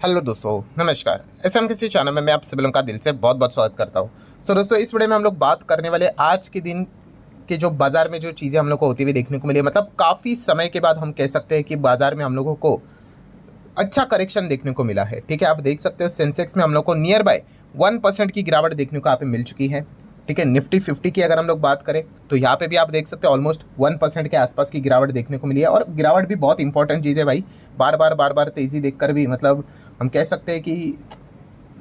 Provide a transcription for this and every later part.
Hello दोस्तों, नमस्कार। SM किसी चैनल में मैं आप सभी लोगों का दिल से बहुत बहुत स्वागत करता हूं। दोस्तों, इस वीडियो में हम लोग बात करने वाले आज के दिन के जो बाजार में जो चीज़ें हम लोग को होती हुई देखने को मिली, मतलब काफ़ी समय के बाद हम कह सकते हैं कि बाजार में हम लोगों को अच्छा करेक्शन देखने को मिला है। ठीक है, आप देख सकते हो सेंसेक्स में हम लोग को नियर बाय 1% की गिरावट देखने को यहाँ पे मिल चुकी है। ठीक है, निफ्टी 50 की अगर हम लोग बात करें तो यहाँ पे भी आप देख सकते हैं ऑलमोस्ट 1% के आसपास की गिरावट देखने को मिली है। और गिरावट भी बहुत इंपॉर्टेंट चीज़ है भाई। बार बार तेज़ी देखकर भी मतलब हम कह सकते हैं कि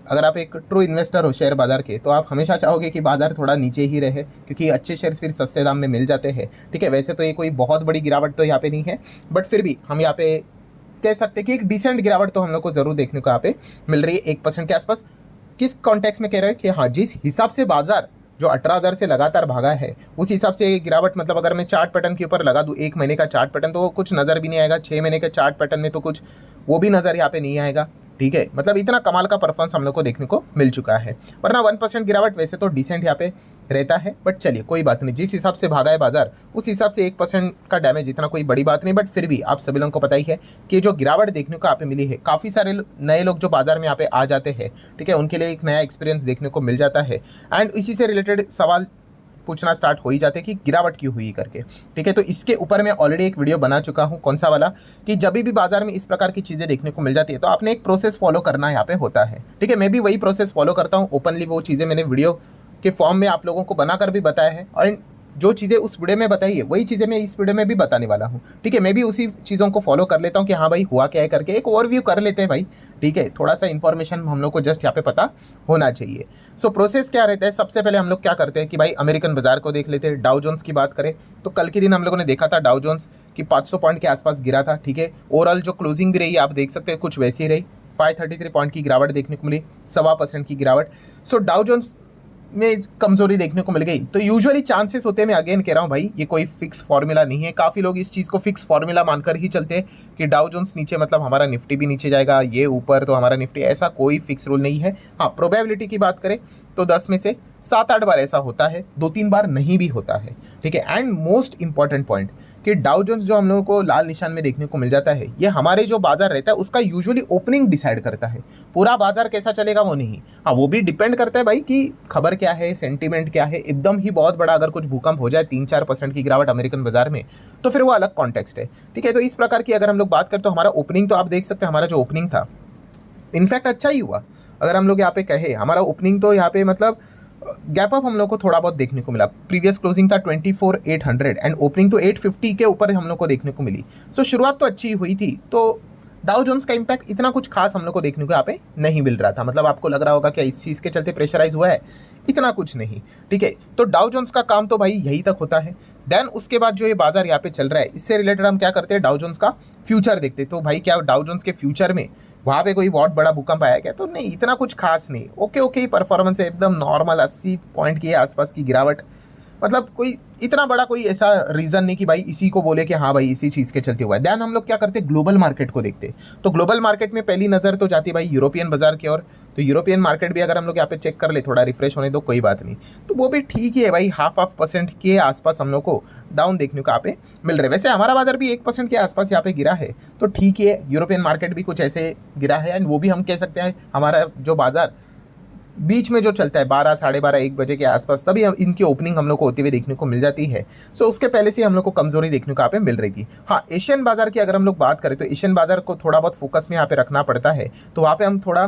अगर आप एक ट्रू इन्वेस्टर हो शेयर बाजार के, तो आप हमेशा चाहोगे कि बाजार थोड़ा नीचे ही रहे, क्योंकि अच्छे शेयर फिर सस्ते दाम में मिल जाते हैं। ठीक है, वैसे तो ये कोई बहुत बड़ी गिरावट तो यहाँ पे नहीं है, बट फिर भी हम यहाँ पे कह सकते हैं कि एक डिसेंट गिरावट तो हम लोग को जरूर देखने को यहाँ पे मिल रही है 1% के आसपास। किस कॉन्टेक्स्ट में कह रहे हैं कि हाँ, जिस हिसाब से बाजार जो 18,000 से लगातार भागा है, उस हिसाब से गिरावट, मतलब अगर मैं चार्ट पैटर्न के ऊपर लगा दूँ 1 महीने का चार्ट पैटर्न, तो वो कुछ नज़र भी नहीं आएगा। 6 महीने के चार्ट पैटर्न में तो कुछ वो भी नज़र यहाँ पे नहीं आएगा। ठीक है, मतलब इतना कमाल का परफॉर्मेंस हम लोग को देखने को मिल चुका है। वरना 1% गिरावट वैसे तो डिसेंट यहाँ पे रहता है, बट चलिए कोई बात नहीं। जिस हिसाब से भागा है बाजार, उस हिसाब से 1% का डैमेज इतना कोई बड़ी बात नहीं। बट फिर भी आप सभी लोगों को पता ही है कि जो गिरावट देखने को यहाँ पे मिली है, काफ़ी सारे नए लोग जो बाजार में यहाँ पे आ जाते हैं, ठीक है, उनके लिए एक नया एक्सपीरियंस देखने को मिल जाता है। एंड इसी से रिलेटेड सवाल पूछना स्टार्ट हो ही जाते हैं कि गिरावट क्यों हुई करके। ठीक है, तो इसके ऊपर मैं ऑलरेडी एक वीडियो बना चुका हूँ। कौन सा वाला? कि जब भी बाजार में इस प्रकार की चीज़ें देखने को मिल जाती है तो आपने एक प्रोसेस फॉलो करना यहाँ पे होता है। ठीक है, मैं भी वही प्रोसेस फॉलो करता हूँ ओपनली। वो चीज़ें मैंने वीडियो के फॉर्म में आप लोगों को बनाकर भी बताया है, और जो चीज़ें उस वीडियो में बताई है वही चीज़ें मैं इस वीडियो में भी बताने वाला हूँ। ठीक है, मैं भी उसी चीज़ों को फॉलो कर लेता हूँ कि हाँ भाई हुआ क्या है करके एक ओवरव्यू कर लेते हैं भाई। ठीक है, थोड़ा सा इन्फॉर्मेशन हम लोग को जस्ट यहाँ पे पता होना चाहिए। सो प्रोसेस क्या रहता है? सबसे पहले हम लोग क्या करते हैं कि भाई अमेरिकन बाजार को देख लेते हैं। डाउ जोन्स की बात करें तो कल के दिन हम लोगों ने देखा था डाउ जोन्स की 500 पॉइंट के आसपास गिरा था। ठीक है, ओवरऑल जो क्लोजिंग भी रही आप देख सकते हैं कुछ वैसी रही। 533 पॉइंट की गिरावट देखने को मिली, 1.25% की गिरावट। सो डाउ जोन्स में कमजोरी देखने को मिल गई। तो यूजुअली चांसेस होते हैं, मैं अगेन कह रहा हूँ भाई, ये कोई फिक्स फॉर्मूला नहीं है। काफ़ी लोग इस चीज़ को फिक्स फॉर्मूला मानकर ही चलते हैं कि डाउ जोन्स नीचे मतलब हमारा निफ्टी भी नीचे जाएगा, ये ऊपर तो हमारा निफ्टी। ऐसा कोई फिक्स रूल नहीं है। हाँ, प्रोबेबिलिटी की बात करें तो 10 में से 7-8 बार ऐसा होता है, 2-3 बार नहीं भी होता है। ठीक है, एंड मोस्ट इंपॉर्टेंट पॉइंट कि डाउ जोन्स जो हम लोगों को लाल निशान में देखने को मिल जाता है, ये हमारे जो बाजार रहता है उसका यूजुअली ओपनिंग डिसाइड करता है। पूरा बाजार कैसा चलेगा वो नहीं। हाँ, वो भी डिपेंड करता है भाई कि खबर क्या है, सेंटीमेंट क्या है। एकदम ही बहुत बड़ा अगर कुछ भूकंप हो जाए, 3-4% की गिरावट अमेरिकन बाजार में, तो फिर वो अलग कॉन्टेक्स्ट है। ठीक है, तो इस प्रकार की अगर हम लोग बात करें तो हमारा ओपनिंग तो आप देख सकते हैं, हमारा जो ओपनिंग था इनफैक्ट अच्छा ही हुआ। अगर हम लोग यहाँ पे कहे हमारा ओपनिंग तो यहाँ पे मतलब गैप अप हम लोग को थोड़ा बहुत देखने को मिला। प्रीवियस क्लोजिंग था 24,800 एंड ओपनिंग तो 850 के ऊपर हम लोग को देखने को मिली। सो शुरुआत तो अच्छी हुई थी। तो डाउ जोन्स का इंपैक्ट इतना कुछ खास हम लोग को देखने को यहाँ पे नहीं मिल रहा था। मतलब आपको लग रहा होगा क्या इस चीज़ के चलते प्रेशराइज हुआ है, इतना कुछ नहीं। ठीक है, तो डाउ जोन्स का काम तो भाई यही तक होता है। देन उसके बाद जो ये बाजार यहाँ पे चल रहा है, इससे रिलेटेड हम क्या करते हैं, डाउ जोन्स का फ्यूचर देखते। तो भाई क्या डाउ जोन्स के फ्यूचर में वहाँ पे कोई बहुत बड़ा भूकंप आया क्या? तो नहीं, इतना कुछ खास नहीं। ओके ओके ही परफॉर्मेंस है, एकदम नॉर्मल 80 पॉइंट के आसपास की गिरावट। मतलब कोई इतना बड़ा कोई ऐसा रीज़न नहीं कि भाई इसी को बोले कि हाँ भाई इसी चीज़ के चलते हुआ है। दैन हम लोग क्या करते हैं, ग्लोबल मार्केट को देखते। तो ग्लोबल मार्केट में पहली नज़र तो जाती है भाई यूरोपियन बाजार की ओर। तो यूरोपियन मार्केट भी अगर हम लोग यहाँ पे चेक कर ले, थोड़ा रिफ्रेश होने दो, कोई बात नहीं, तो वो भी ठीक ही है भाई। 0.5% के आसपास हम लोग को डाउन देखने को यहाँ पे मिल रहे हैं। वैसे हमारा बाजार भी 1% के आसपास यहाँ पे गिरा है, तो ठीक है। यूरोपियन मार्केट भी कुछ ऐसे गिरा है, एंड वो भी हम कह सकते हैं हमारा जो बाजार बीच में जो चलता है 12, 12:30, 1 बजे के आसपास, तभी हम इनकी ओपनिंग हम लोग को होती हुई देखने को मिल जाती है। सो उसके पहले से हम लोग को कमजोरी देखने को यहाँ पे मिल रही थी। हाँ, एशियन बाजार की अगर हम लोग बात करें तो एशियन बाजार को थोड़ा बहुत फोकस में यहाँ पे रखना पड़ता है। तो वहाँ पे हम थोड़ा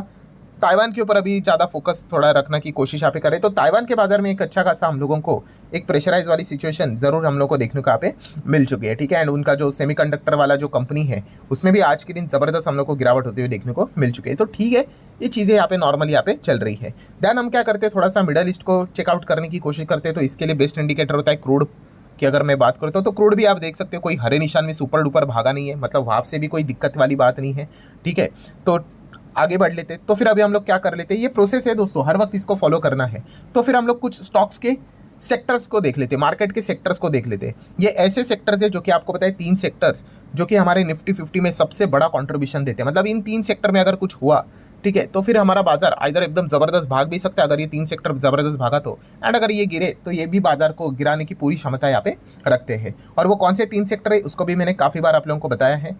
ताइवान के ऊपर अभी ज़्यादा फोकस थोड़ा रखना की कोशिश यहाँ पे करें। तो ताइवान के बाजार में एक अच्छा खासा हम लोगों को एक प्रेशराइज वाली सिचुएशन ज़रूर हम लोग को देखने को यहाँ पे मिल चुकी है। ठीक है, एंड उनका जो सेमीकंडक्टर वाला जो कंपनी है उसमें भी आज के दिन ज़बरदस्त हम लोग को गिरावट होती हुई देखने को मिल चुकी है। तो ठीक है, ये चीज़ें यहाँ पे नॉर्मली यहाँ पे चल रही है। देन हम क्या करते हैं, थोड़ा सा मिडल ईस्ट को चेकआउट करने की कोशिश करते हैं। तो इसके लिए बेस्ट इंडिकेटर होता है क्रूड की। अगर मैं बात करता हूँ तो क्रूड भी आप देख सकते हो कोई हरे निशान में सुपर डुपर भागा नहीं है, मतलब वहाँ से भी कोई दिक्कत वाली बात नहीं है। ठीक है, तो आगे बढ़ लेते। तो फिर अभी हम लोग क्या कर लेते हैं, ये प्रोसेस है दोस्तों, हर वक्त इसको फॉलो करना है। तो फिर हम लोग कुछ स्टॉक्स के सेक्टर्स को देख लेते हैं, मार्केट के सेक्टर्स को देख लेते हैं। ये ऐसे सेक्टर्स है जो कि आपको पता है 3 सेक्टर्स जो कि हमारे निफ्टी 50 में सबसे बड़ा कंट्रीब्यूशन देते हैं। मतलब इन 3 सेक्टर में अगर कुछ हुआ, ठीक है, तो फिर हमारा बाजार इधर एकदम ज़बरदस्त भाग भी सकता है अगर ये 3 सेक्टर ज़बरदस्त भागा तो। एंड अगर ये गिरे तो ये भी बाजार को गिराने की पूरी क्षमता यहाँ पे रखते हैं। और वो कौन से 3 सेक्टर है उसको भी मैंने काफ़ी बार आप लोगों को बताया है।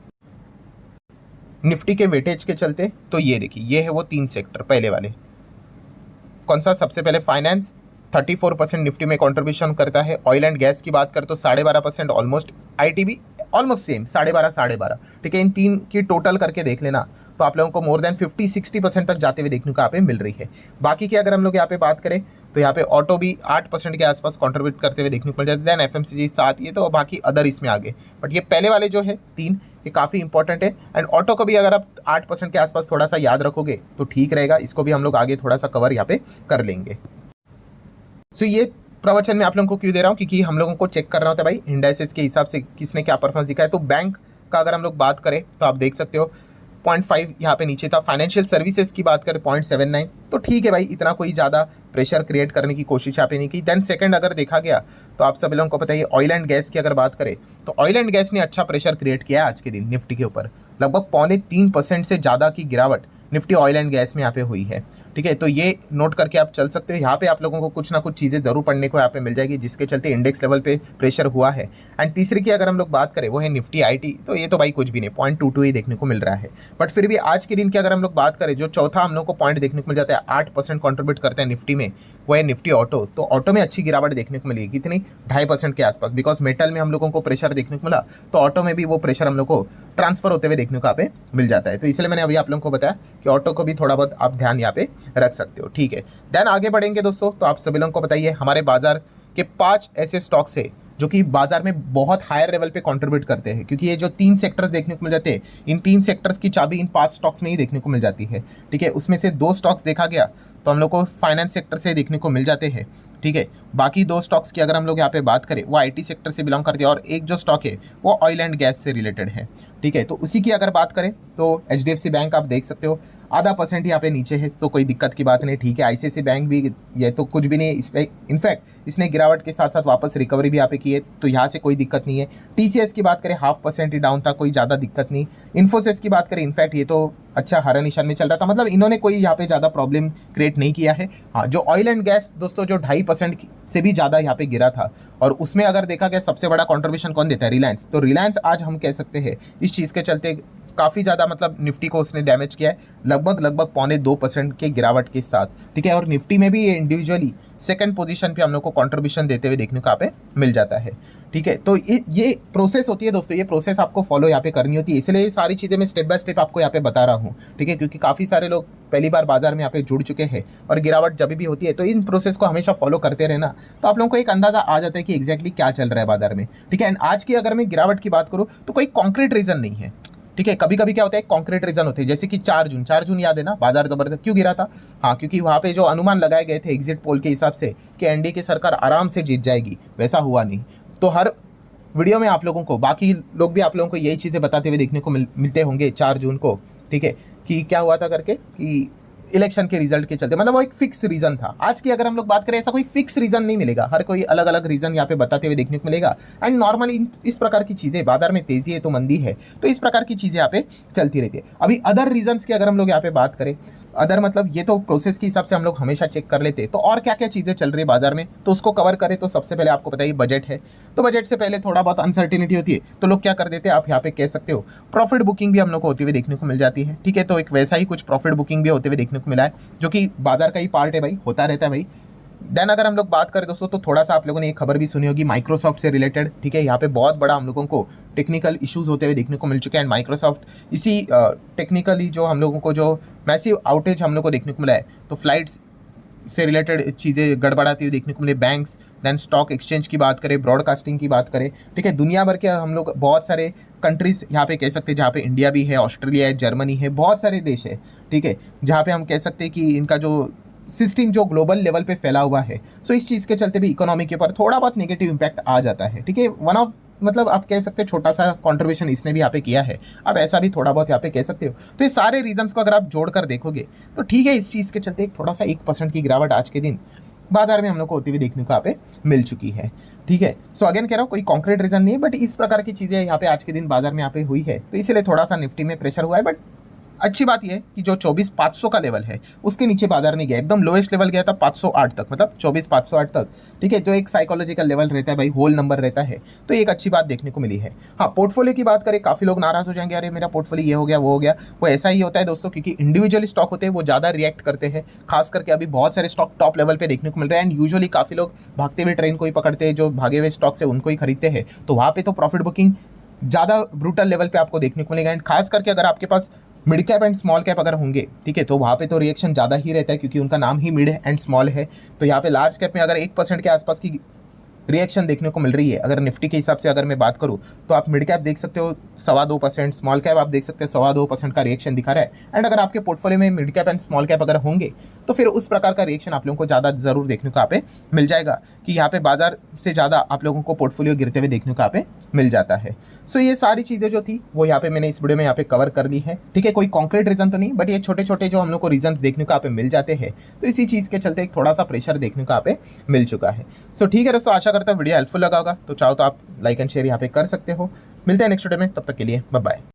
निफ्टी के वेटेज के चलते, तो ये देखिए ये है वो 3 सेक्टर पहले वाले। कौन सा? सबसे पहले फाइनेंस 34% निफ्टी में कंट्रीब्यूशन करता है। ऑयल एंड गैस की बात करें तो 12.5% ऑलमोस्ट। आईटी भी ऑलमोस्ट सेम 12.5 ठीक है। इन तीन की टोटल करके देख लेना तो आप लोगों को मोर देन 50-60% तक जाते हुए देखने को यहाँ पे मिल रही है। बाकी की अगर हम लोग यहाँ पे बात करें तो यहाँ पे ऑटो भी 8% के आसपास कंट्रीब्यूट करते हुए देखने को मिल जाते हैं। देन एफएमसीजी 7, ये तो बाकी अदर इसमें आगे, बट ये पहले वाले जो है 3 ये काफ़ी इंपॉर्टेंट है। एंड ऑटो को भी अगर आप 8% के आसपास थोड़ा सा याद रखोगे तो ठीक रहेगा। इसको भी हम लोग आगे थोड़ा सा कवर यहाँ पे कर लेंगे। सो ये प्रवचन में आप लोगों को क्यों दे रहा हूँ, क्योंकि हम लोगों को चेक करना होता है भाई इंडाइसेस के हिसाब से किसने क्या परफॉर्मेंस दिखा है। तो बैंक का अगर हम लोग बात करें तो आप देख सकते हो 0.5 यहाँ पे नीचे था। फाइनेंशियल सर्विसेज की बात करें 0.79, तो ठीक है भाई, इतना कोई ज़्यादा प्रेशर क्रिएट करने की कोशिश यहाँ पे नहीं की। देन सेकंड अगर देखा गया तो आप सभी लोगों को पता है ऑयल एंड गैस की अगर बात करें तो ऑयल एंड गैस ने अच्छा प्रेशर क्रिएट किया आज के दिन निफ्टी के ऊपर। लगभग 3.25% से ज़्यादा की गिरावट निफ्टी ऑयल एंड गैस में यहाँ पे हुई है। ठीक है, तो ये नोट करके आप चल सकते हो। यहाँ पे आप लोगों को कुछ ना कुछ चीज़ें ज़रूर पढ़ने को यहाँ पे मिल जाएगी जिसके चलते इंडेक्स लेवल पे प्रेशर हुआ है। एंड तीसरी की अगर हम लोग बात करें वो है निफ्टी आईटी, तो ये तो भाई कुछ भी नहीं, 0.22 ही देखने को मिल रहा है। बट फिर भी आज के दिन की अगर हम लोग बात करें, जो चौथा हम लोग को पॉइंट देखने को मिल जाता है 8% कॉन्ट्रीब्यूट करते हैं निफ्टी में, वो है निफ्टी ऑटो। तो ऑटो में अच्छी गिरावट देखने को मिली, कितनी? 2.5% के आसपास। बिकॉज मेटल में हम लोगों को प्रेशर देखने को मिला तो ऑटो में भी वो प्रेशर हम लोग को ट्रांसफर होते हुए देखने को यहाँ पे मिल जाता है। तो इसलिए मैंने अभी आप लोगों को बताया कि ऑटो को भी थोड़ा बहुत आप ध्यान यहाँ पे रख सकते हो। ठीक है, देन आगे बढ़ेंगे दोस्तों। तो आप सभी लोगों को बताइए हमारे बाजार के 5 ऐसे स्टॉक्स है जो कि बाजार में बहुत हायर लेवल पे कंट्रीब्यूट करते हैं, क्योंकि ये जो 3 सेक्टर्स देखने को मिल जाते हैं, इन 3 सेक्टर्स की चाबी इन 5 स्टॉक्स में ही देखने को मिल जाती है। ठीक है, उसमें से 2 स्टॉक्स देखा गया तो हम लोग को फाइनेंस सेक्टर से देखने को मिल जाते हैं। ठीक है, बाकी 2 स्टॉक्स की अगर हम लोग यहाँ पे बात करें वो आईटी सेक्टर से बिलोंग करते हैं, और एक जो स्टॉक है वो ऑयल एंड गैस से रिलेटेड है। ठीक है, तो उसी की अगर बात करें तो एचडीएफसी बैंक आप देख सकते हो 0.5% यहाँ पे नीचे है, तो कोई दिक्कत की बात नहीं। ठीक है, आईसीआईसीआई बैंक भी ये तो कुछ भी नहीं है इस पर, इनफैक्ट इसने गिरावट के साथ साथ वापस रिकवरी भी यहाँ पे की है, तो यहाँ से कोई दिक्कत नहीं है। टीसीएस की बात करें 0.5% ही डाउन था, कोई ज़्यादा दिक्कत नहीं। इन्फोसिस की बात करें, इनफैक्ट ये तो अच्छा हरा निशान में चल रहा था, मतलब इन्होंने कोई यहाँ पे ज़्यादा प्रॉब्लम क्रिएट नहीं किया है। हाँ, जो ऑयल एंड गैस दोस्तों जो 2.5% से भी ज़्यादा यहाँ पे गिरा था, और उसमें अगर देखा गया सबसे बड़ा कंट्रीब्यूशन कौन देता है? रिलायंस। तो रिलायंस आज हम कह सकते हैं इस चीज़ के चलते काफ़ी ज़्यादा मतलब निफ्टी को उसने डैमेज किया है, लगभग 0.25% के गिरावट के साथ। ठीक है, और निफ्टी में भी ये इंडिविजुअली सेकंड पोजीशन पे हम लोग को कंट्रीब्यूशन देते हुए देखने को यहाँ पे मिल जाता है। ठीक है, तो ये प्रोसेस होती है दोस्तों, ये प्रोसेस आपको फॉलो यहाँ पे करनी होती है, इसलिए ये सारी चीज़ें मैं स्टेप बाय स्टेप आपको यहाँ पे बता रहा हूँ। ठीक है, क्योंकि काफ़ी सारे लोग पहली बार बाजार में यहाँ पे जुड़ चुके हैं और गिरावट जब भी होती है तो इन प्रोसेस को हमेशा फॉलो करते रहना, तो आप लोगों को एक अंदाजा आ जाता है कि एग्जैक्टली क्या चल रहा है बाजार में। ठीक है, एंड आज की अगर मैं गिरावट की बात करूँ तो कोई कॉन्क्रीट रीजन नहीं है। ठीक है, कभी कभी क्या होता है कॉन्क्रीट रीजन होते हैं, जैसे कि 4 जून याद है ना, बाजार जबरदस्त क्यों गिरा था? हाँ, क्योंकि वहाँ पे जो अनुमान लगाए गए थे एग्जिट पोल के हिसाब से कि एनडीए की सरकार आराम से जीत जाएगी, वैसा हुआ नहीं। तो हर वीडियो में आप लोगों को, बाकी लोग भी आप लोगों को यही चीज़ें बताते हुए देखने को मिलते होंगे 4 जून को। ठीक है, कि क्या हुआ था करके, कि इलेक्शन के रिजल्ट के चलते, मतलब वो एक फिक्स रीजन था। आज की अगर हम लोग बात करें ऐसा कोई फिक्स रीजन नहीं मिलेगा, हर कोई अलग अलग रीजन यहाँ पे बताते हुए देखने को मिलेगा। एंड नॉर्मली इस प्रकार की चीज़ें, बाजार में तेजी है तो मंदी है, तो इस प्रकार की चीज़ें यहाँ पे चलती रहती है। अभी अदर रीजन्स की अगर हम लोग यहाँ पे बात करें, अदर मतलब ये तो प्रोसेस के हिसाब से हम लोग हमेशा चेक कर लेते हैं, तो और क्या क्या चीज़ें चल रही है बाजार में तो उसको कवर करें। तो सबसे पहले आपको पता है बजट है, तो बजट से पहले थोड़ा बहुत अनसर्टिनिटी होती है, तो लोग क्या कर देते हैं, आप यहाँ पे कह सकते हो प्रॉफिट बुकिंग भी हम लोग को होती हुई देखने को मिल जाती है। ठीक है, तो एक वैसा ही कुछ प्रॉफिट बुकिंग भी होते हुए देखने को मिला है, जो कि बाजार का ही पार्ट है भाई, होता रहता है भाई। देन अगर हम लोग बात करें दोस्तों, तो थोड़ा सा आप लोगों ने एक खबर भी सुनी होगी माइक्रोसॉफ्ट से रिलेटेड। ठीक है, यहाँ पे बहुत बड़ा हम लोगों को टेक्निकल इश्यूज होते हुए देखने को मिल चुके हैं, एंड माइक्रोसॉफ्ट इसी टेक्निकली जो हम लोगों को जो मैसिव आउटेज हम लोग को देखने को मिला है, तो फ्लाइट्स से रिलेटेड चीज़ें गड़बड़ाती हुई देखने को मिले, बैंक्स, देन स्टॉक एक्सचेंज की बात करें, ब्रॉडकास्टिंग की बात करें। ठीक है, दुनिया भर के हम लोग बहुत सारे कंट्रीज यहाँ पे कह सकते हैं, जहाँ पे इंडिया भी है, ऑस्ट्रेलिया है, जर्मनी है, बहुत सारे देश है। ठीक है, जहाँ पे हम कह सकते हैं कि इनका जो सिस्टम जो ग्लोबल लेवल पे फैला हुआ है, सो इस चीज़ के चलते भी इकोनॉमी के ऊपर थोड़ा बहुत नेगेटिव इम्पैक्ट आ जाता है। ठीक है, वन ऑफ मतलब आप कह सकते हैं छोटा सा कंट्रीब्यूशन इसने भी यहाँ पे किया है, आप ऐसा भी थोड़ा बहुत यहाँ पे कह सकते हो। तो ये सारे रीजंस को अगर आप जोड़कर देखोगे तो ठीक है, इस चीज़ के चलते एक थोड़ा सा 1% की गिरावट आज के दिन बाजार में हम लोग को होती हुई देखने को यहाँ पे मिल चुकी है। ठीक है, सो अगेन कह रहा हूँ कोई कॉन्क्रीट रीजन नहीं है, बट इस प्रकार की चीज़ें यहाँ पे आज के दिन बाजार में यहाँ पे हुई है, तो इसीलिए थोड़ा सा निफ्टी में प्रेशर हुआ है। बट अच्छी बात यह है कि जो 24,500 का लेवल है उसके नीचे बाजार नहीं गया, एकदम लोएस्ट लेवल गया था 508 तक, मतलब 24,508 तक। ठीक है, जो एक साइकोलॉजिकल लेवल रहता है भाई, होल नंबर रहता है, तो एक अच्छी बात देखने को मिली है। हाँ, पोर्टफोलियो की बात करें, काफ़ी लोग नाराज हो जाएंगे, अरे मेरा पोर्टफोलियो ये हो गया वो हो गया। वो ऐसा ही होता है दोस्तों, क्योंकि इंडिविजुअल स्टॉक होते हैं वो ज़्यादा रिएक्ट करते हैं। खास करके अभी बहुत सारे स्टॉक टॉप लेवल पे देखने को मिल रहे हैं, एंड यूजुअली काफ़ी लोग भागते हुए ट्रेन को ही पकड़ते हैं, जो भागे हुए स्टॉक से उनको ही खरीदते हैं, तो वहाँ पे तो प्रॉफिट बुकिंग ज़्यादा ब्रूटल लेवल पे आपको देखने को मिलेगा। एंड खास करके अगर आपके पास mid cap and small cap अगर होंगे, ठीक है, तो वहाँ पे तो रिएक्शन ज़्यादा ही रहता है, क्योंकि उनका नाम ही मिड एंड स्मॉल है। तो यहाँ पे लार्ज कैप में अगर 1% के आसपास की रिएक्शन देखने को मिल रही है, अगर निफ्टी के हिसाब से अगर मैं बात करूँ, तो आप मिड कैप देख सकते हो 2.25%, स्मॉल कैप आप देख सकते हो 2.25% का रिएक्शन दिखा रहा है। एंड अगर आपके पोर्टफोलियो में mid cap and small cap अगर होंगे, तो फिर उस प्रकार का रिएक्शन आप लोगों को ज़्यादा ज़रूर देखने को यहाँ पे मिल जाएगा, कि यहाँ पे बाजार से ज़्यादा आप लोगों को पोर्टफोलियो गिरते हुए देखने को यहाँ पे मिल जाता है। सो ये सारी चीज़ें जो थी वो यहाँ पे मैंने इस वीडियो में यहाँ पे कवर कर ली है। ठीक है, कोई कॉन्क्रीट रीज़न तो नहीं, बट ये छोटे छोटे जो हम लोग को रीजंस देखने को यहाँ पे मिल जाते हैं, तो इसी चीज़ के चलते एक थोड़ा सा प्रेशर देखने को यहाँ पे मिल चुका है। सो ठीक है दोस्तों, आशा करता हूँ वीडियो हेल्पफुल लगा होगा, तो चाहो तो आप लाइक एंड शेयर यहाँ पे कर सकते हो। मिलते हैं नेक्स्ट वीडियो में, तब तक के लिए बाय बाय।